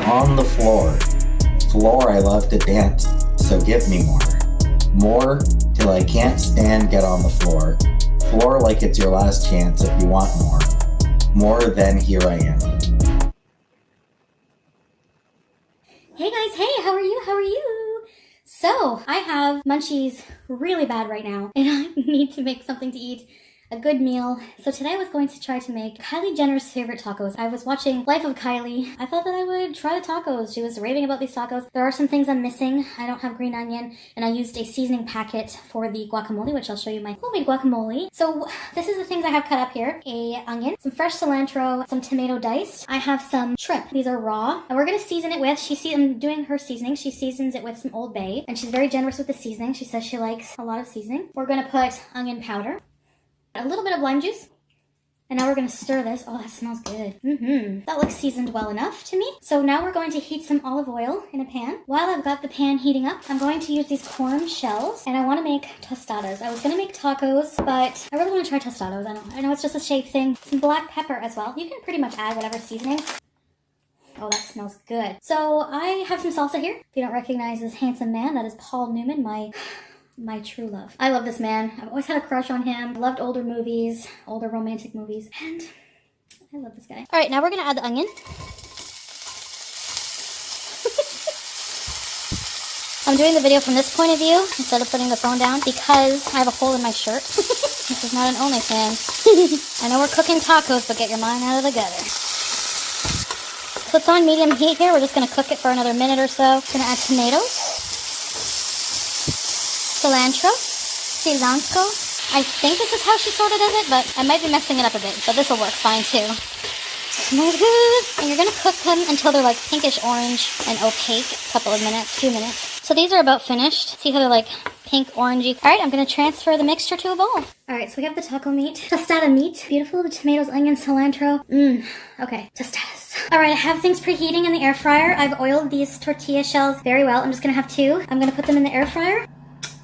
On the floor. Floor, I love to dance, so give me more. More till I can't stand, get on the floor. Floor like it's your last chance if you want more. More than here I am. Hey guys, hey, how are you? How are you? So, I have munchies really bad right now, and I need to make something to eat. A good meal. So today I was going to try to make Kylie Jenner's favorite tacos. I was watching Life of Kylie. I thought that I would try the tacos. She was raving about these tacos. There are some things I'm missing. I don't have green onion, and I used a seasoning packet for the guacamole, which I'll show you my homemade guacamole. So this is the things I have cut up here. A onion, some fresh cilantro, some tomato diced. I have some shrimp. These are raw, and we're gonna season it with, I'm doing her seasoning. She seasons it with some Old Bay, and she's very generous with the seasoning. She says she likes a lot of seasoning. We're gonna put onion powder, a little bit of lime juice, and now we're going to stir this. Oh, that smells good. That looks seasoned well enough to me. So now we're going to heat some olive oil in a pan. While I've got the pan heating up, I'm going to use these corn shells, and I want to make tostadas. I was going to make tacos, but I really want to try tostadas. I know it's just a shape thing. Some black pepper as well. You can pretty much add whatever seasonings. Oh, that smells good. So I have some salsa here. If you don't recognize this handsome man, that is Paul Newman, my true love. I love this man. I've always had a crush on him. I loved older movies, older romantic movies, and I love this guy. All right, now we're gonna add the onion. I'm doing the video from this point of view instead of putting the phone down because I have a hole in my shirt. This is not an OnlyFans. I know we're cooking tacos, but get your mind out of the gutter. So it's on medium heat here. We're just gonna cook it for another minute or so. Gonna add tomatoes. Cilantro. I think this is how she sort of does it, but I might be messing it up a bit, but this will work fine too. Smells good. And you're gonna cook them until they're like pinkish orange and opaque. A couple of minutes, 2 minutes. So these are about finished. See how they're like pink orangey. All right, I'm gonna transfer the mixture to a bowl. All right, so we have the taco meat, tostada meat. Beautiful, the tomatoes, onions, cilantro. Okay, tostadas. All right, I have things preheating in the air fryer. I've oiled these tortilla shells very well. I'm just gonna have 2. I'm gonna put them in the air fryer.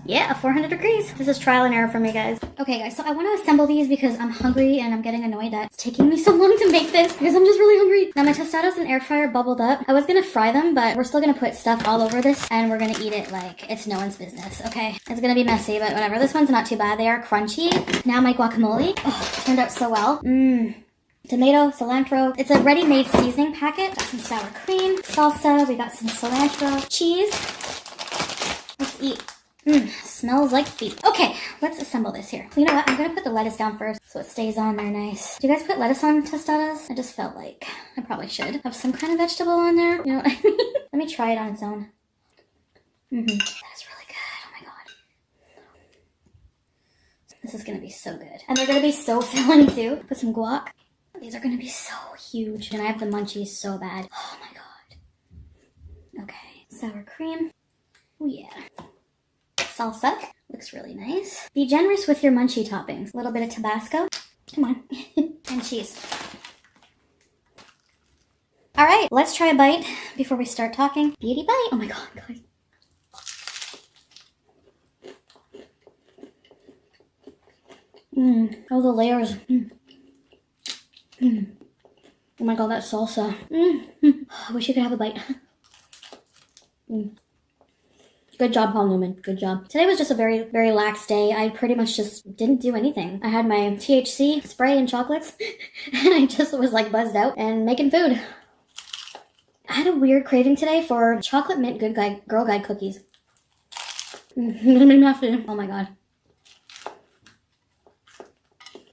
Yeah, 400 degrees. This is trial and error for me, guys. Okay, guys, so I want to assemble these because I'm hungry and I'm getting annoyed that it's taking me so long to make this because I'm just really hungry. Now, my tostadas in the air fryer bubbled up. I was going to fry them, but we're still going to put stuff all over this and we're going to eat it like it's no one's business, okay? It's going to be messy, but whatever. This one's not too bad. They are crunchy. Now my guacamole. Oh, turned out so well. Tomato, cilantro. It's a ready-made seasoning packet. Got some sour cream, salsa. We got some cilantro, cheese. Let's eat. Smells like feet. Okay, let's assemble this here. You know what? I'm gonna put the lettuce down first so it stays on there nice. Do you guys put lettuce on tostadas? I just felt like I probably should have some kind of vegetable on there. You know what I mean? Let me try it on its own. That is really good. Oh my god. This is gonna be so good. And they're gonna be so filling too. Put some guac. These are gonna be so huge. And I have the munchies so bad. Oh my god. Okay, sour cream. Oh yeah. Salsa. Looks really nice. Be generous with your munchie toppings. A little bit of Tabasco. Come on. And cheese. All right, let's try a bite before we start talking. Beauty bite. Oh my god, guys. Oh, the layers. Oh my god, that salsa. I wish you could have a bite. Good job, Paul Newman. Good job. Today was just a very, very lax day. I pretty much just didn't do anything. I had my THC spray and chocolates, and I just was like buzzed out and making food. I had a weird craving today for chocolate mint good guy, Girl Guide cookies. Oh my god.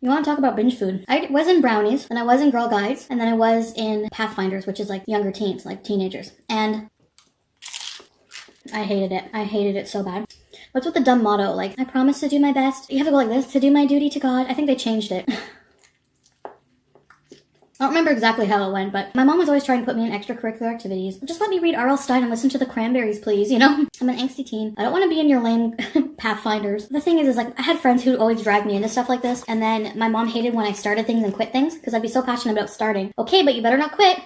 You want to talk about binge food? I was in brownies, and I was in Girl Guides, and then I was in Pathfinders, which is like younger teens, like teenagers. And I hated it. I hated it so bad. What's with the dumb motto? Like, I promise to do my best. You have to go like this, to do my duty to God. I think they changed it. I don't remember exactly how it went, but my mom was always trying to put me in extracurricular activities. Just let me read R.L. Stein and listen to the Cranberries, please, you know? I'm an angsty teen. I don't want to be in your lame Pathfinders. The thing is like, I had friends who always dragged me into stuff like this, and then my mom hated when I started things and quit things, because I'd be so passionate about starting. Okay, but you better not quit.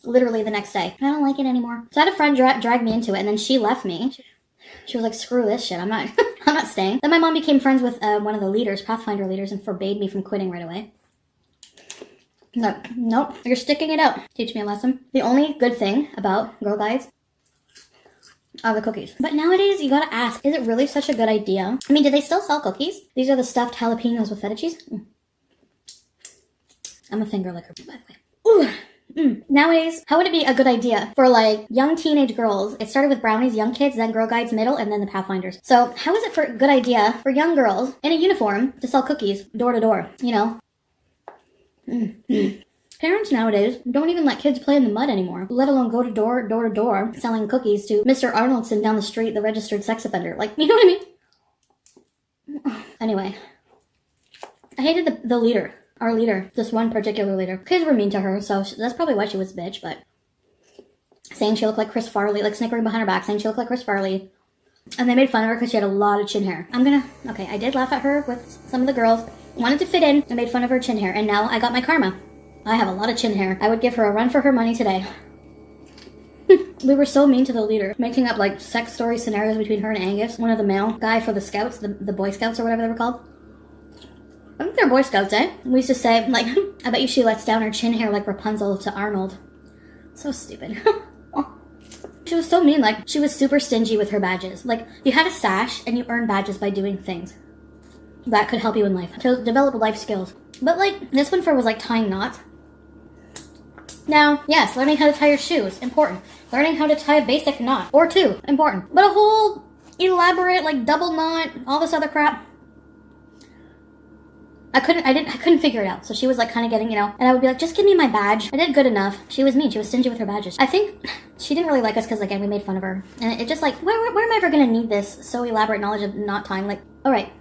Literally the next day. I don't like it anymore. So I had a friend drag me into it, and then she left me. She was like, screw this shit. I'm not I'm not staying. Then my mom became friends with one of the leaders, Pathfinder leaders, and forbade me from quitting right away. Nope, you're sticking it out. Teach me a lesson. The only good thing about Girl Guides are the cookies. But nowadays, you gotta ask, is it really such a good idea? I mean, do they still sell cookies? These are the stuffed jalapenos with feta cheese. I'm a finger licker, by the way. Ooh. Nowadays, how would it be a good idea for like young teenage girls? It started with brownies, young kids, then Girl Guides, middle, and then the Pathfinders. So how is it for a good idea for young girls in a uniform to sell cookies door to door, you know? Parents nowadays don't even let kids play in the mud anymore, let alone go to door, selling cookies to Mr. Arnoldson down the street, the registered sex offender. Like, you know what I mean? Anyway, I hated the leader. Our leader, this one particular leader. Kids were mean to her, so that's probably why she was a bitch, but saying she looked like Chris Farley, like snickering behind her back, saying she looked like Chris Farley. And they made fun of her because she had a lot of chin hair. Okay, I did laugh at her with some of the girls, wanted to fit in, and made fun of her chin hair, and now I got my karma. I have a lot of chin hair. I would give her a run for her money today. We were so mean to the leader, making up like sex story scenarios between her and Angus, one of the male guy for the scouts, the Boy Scouts or whatever they were called. I think they're Boy Scouts, eh? We used to say, like, I bet you she lets down her chin hair like Rapunzel to Arnold. So stupid. She was so mean, like, she was super stingy with her badges. Like, you had a sash and you earned badges by doing things that could help you in life, to develop life skills. But, like, this one was, like, tying knots. Now, yes, learning how to tie your shoes, important. Learning how to tie a basic knot, or two, important. But a whole elaborate, like, double knot, all this other crap, I couldn't figure it out. So she was like kind of getting, you know, and I would be like, just give me my badge. I did good enough. She was mean. She was stingy with her badges. I think she didn't really like us because, again, we made fun of her. And it just like, where am I ever going to need this so elaborate knowledge of knot tying? Like, all right,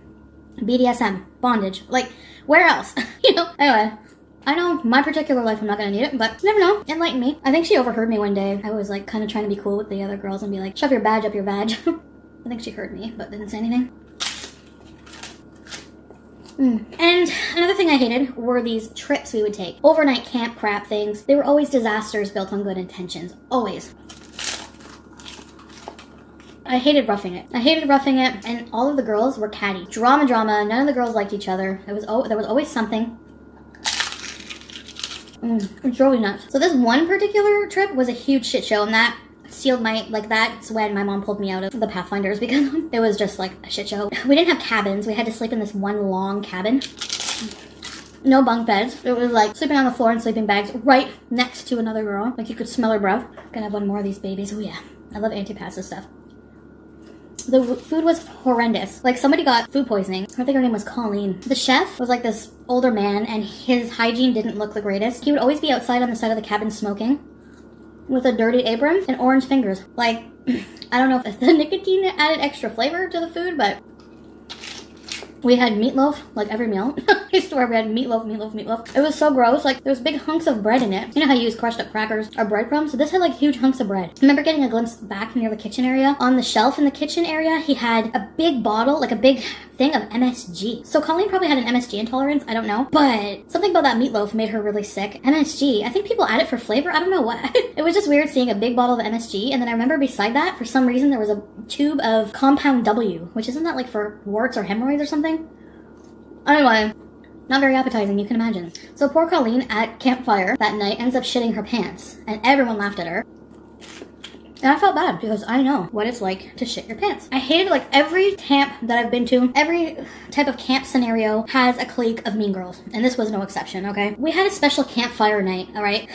BDSM, bondage. Like, where else? You know? Anyway, I know my particular life I'm not going to need it, but you never know. Enlighten me. I think she overheard me one day. I was like kind of trying to be cool with the other girls and be like, shove your badge up your badge. I think she heard me, but didn't say anything. And another thing I hated were these trips we would take. Overnight camp crap things. They were always disasters built on good intentions. Always. I hated roughing it. And all of the girls were catty. Drama. None of the girls liked each other. There was always something. It drove me nuts. So this one particular trip was a huge shit show, and that sealed that's when my mom pulled me out of the Pathfinders, because it was just like a shit show. We didn't have cabins. We had to sleep in this one long cabin. No bunk beds. It was like sleeping on the floor in sleeping bags right next to another girl. Like you could smell her breath. Gonna have one more of these babies. Oh yeah. I love antipasta stuff. The food was horrendous. Like somebody got food poisoning. I think her name was Colleen. The chef was like this older man, and his hygiene didn't look the greatest. He would always be outside on the side of the cabin smoking with a dirty apron and orange fingers. Like, I don't know if the nicotine added extra flavor to the food, but we had meatloaf, like every meal. I swear we had meatloaf. It was so gross. Like, there was big hunks of bread in it. You know how you use crushed up crackers or breadcrumbs? So this had like huge hunks of bread. I remember getting a glimpse back near the kitchen area. On the shelf in the kitchen area, he had a big bottle, like a big thing of MSG. So Colleen probably had an MSG intolerance. I don't know. But something about that meatloaf made her really sick. MSG, I think people add it for flavor. I don't know what. It was just weird seeing a big bottle of MSG. And then I remember beside that, for some reason, there was a tube of Compound W, which isn't that like for warts or hemorrhoids or something? Anyway, not very appetizing, you can imagine. So poor Colleen at campfire that night ends up shitting her pants, and everyone laughed at her. And I felt bad because I know what it's like to shit your pants. I hated like every camp that I've been to, every type of camp scenario has a clique of mean girls. And this was no exception, okay? We had a special campfire night, all right?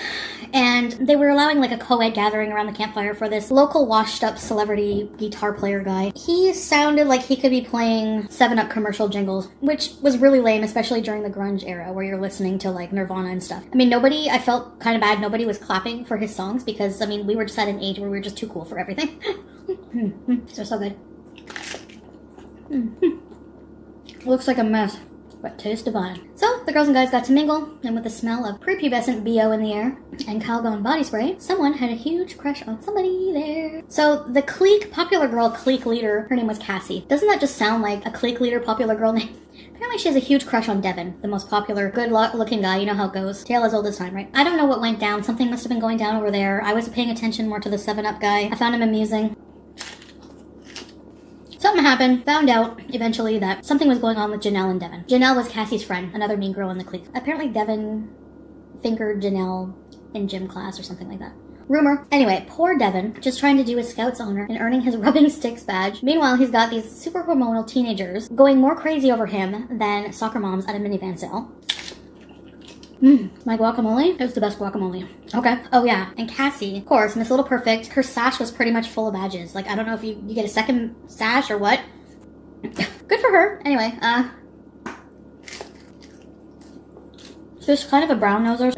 And they were allowing like a co-ed gathering around the campfire for this local washed up celebrity guitar player guy. He sounded like he could be playing 7-Up commercial jingles, which was really lame, especially during the grunge era where you're listening to like Nirvana and stuff. I mean, I felt kind of bad. Nobody was clapping for his songs because, I mean, we were just at an age where we were just too cool for everything. So good. Looks like a mess, but tastes divine. So the girls and guys got to mingle, and with the smell of prepubescent BO in the air and Calgon body spray, someone had a huge crush on somebody there. So the popular girl clique leader, her name was Cassie. Doesn't that just sound like a clique leader popular girl name? Apparently she has a huge crush on Devin, the most popular, good-looking guy. You know how it goes. Tale as old as time, right? I don't know what went down. Something must have been going down over there. I was paying attention more to the 7-Up guy. I found him amusing. Something happened. Found out, eventually, that something was going on with Janelle and Devin. Janelle was Cassie's friend, another mean girl in the clique. Apparently Devin fingered Janelle in gym class or something like that. Rumor. Anyway, poor Devin, just trying to do his Scouts honor and earning his rubbing sticks badge. Meanwhile, he's got these super hormonal teenagers going more crazy over him than soccer moms at a minivan sale. My guacamole is the best guacamole. Okay. Oh yeah, and Cassie, of course, Miss Little Perfect, her sash was pretty much full of badges. Like, I don't know if you get a second sash or what. Good for her. Anyway, she's kind of a brown noser.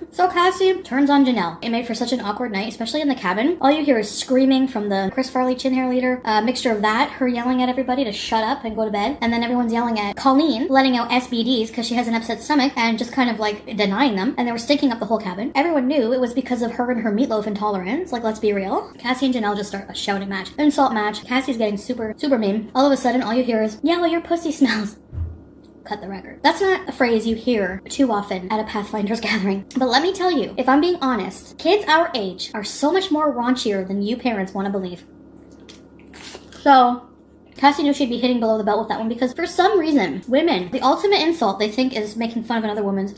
So Cassie turns on Janelle. It made for such an awkward night, especially in the cabin. All you hear is screaming from the Chris Farley chin hair leader. A mixture of that, her yelling at everybody to shut up and go to bed. And then everyone's yelling at Colleen, letting out SBDs because she has an upset stomach and just kind of like denying them. And they were stinking up the whole cabin. Everyone knew it was because of her and her meatloaf intolerance. Like, let's be real. Cassie and Janelle just start a shouting match. Insult match. Cassie's getting super mean. All of a sudden, all you hear is, "Yellow, your pussy smells." Cut the record. That's not a phrase you hear too often at a Pathfinders gathering. But let me tell you, if I'm being honest, kids our age are so much more raunchier than you parents want to believe. So, Cassie knew she'd be hitting below the belt with that one because for some reason, women, the ultimate insult they think is making fun of another woman's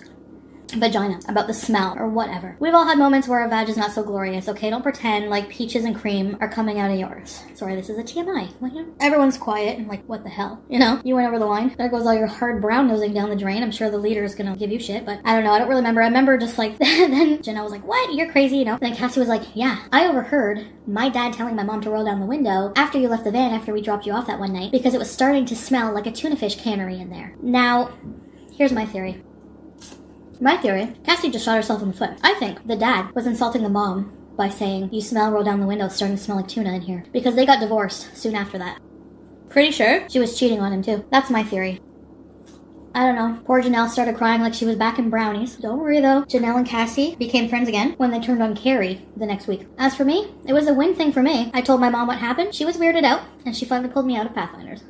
vagina, about the smell or whatever. We've all had moments where our vag is not so glorious, okay? Don't pretend like peaches and cream are coming out of yours. Sorry, this is a TMI. Everyone's quiet and like, what the hell? You know, you went over the line. There goes all your hard brown nosing down the drain. I'm sure the leader is gonna give you shit, but I don't know. I don't really remember. I remember just like, then Janelle was like, what? You're crazy, you know? And then Cassie was like, yeah, I overheard my dad telling my mom to roll down the window after you left the van after we dropped you off that one night because it was starting to smell like a tuna fish cannery in there. Now, here's my theory. My theory, Cassie just shot herself in the foot. I think the dad was insulting the mom by saying, you smell, roll down the window, it's starting to smell like tuna in here. Because they got divorced soon after that. Pretty sure she was cheating on him too. That's my theory. I don't know. Poor Janelle started crying like she was back in Brownies. Don't worry though. Janelle and Cassie became friends again when they turned on Carrie the next week. As for me, it was a win thing for me. I told my mom what happened. She was weirded out and she finally pulled me out of Pathfinders.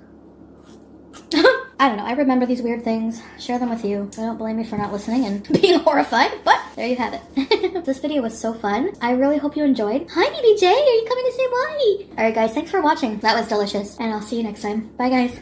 I don't know, I remember these weird things, share them with you. I don't blame you for not listening and being horrified, but there you have it. This video was so fun. I really hope you enjoyed. Hi BBJ, are you coming to say bye? Alright guys, thanks for watching. That was delicious, and I'll see you next time. Bye guys.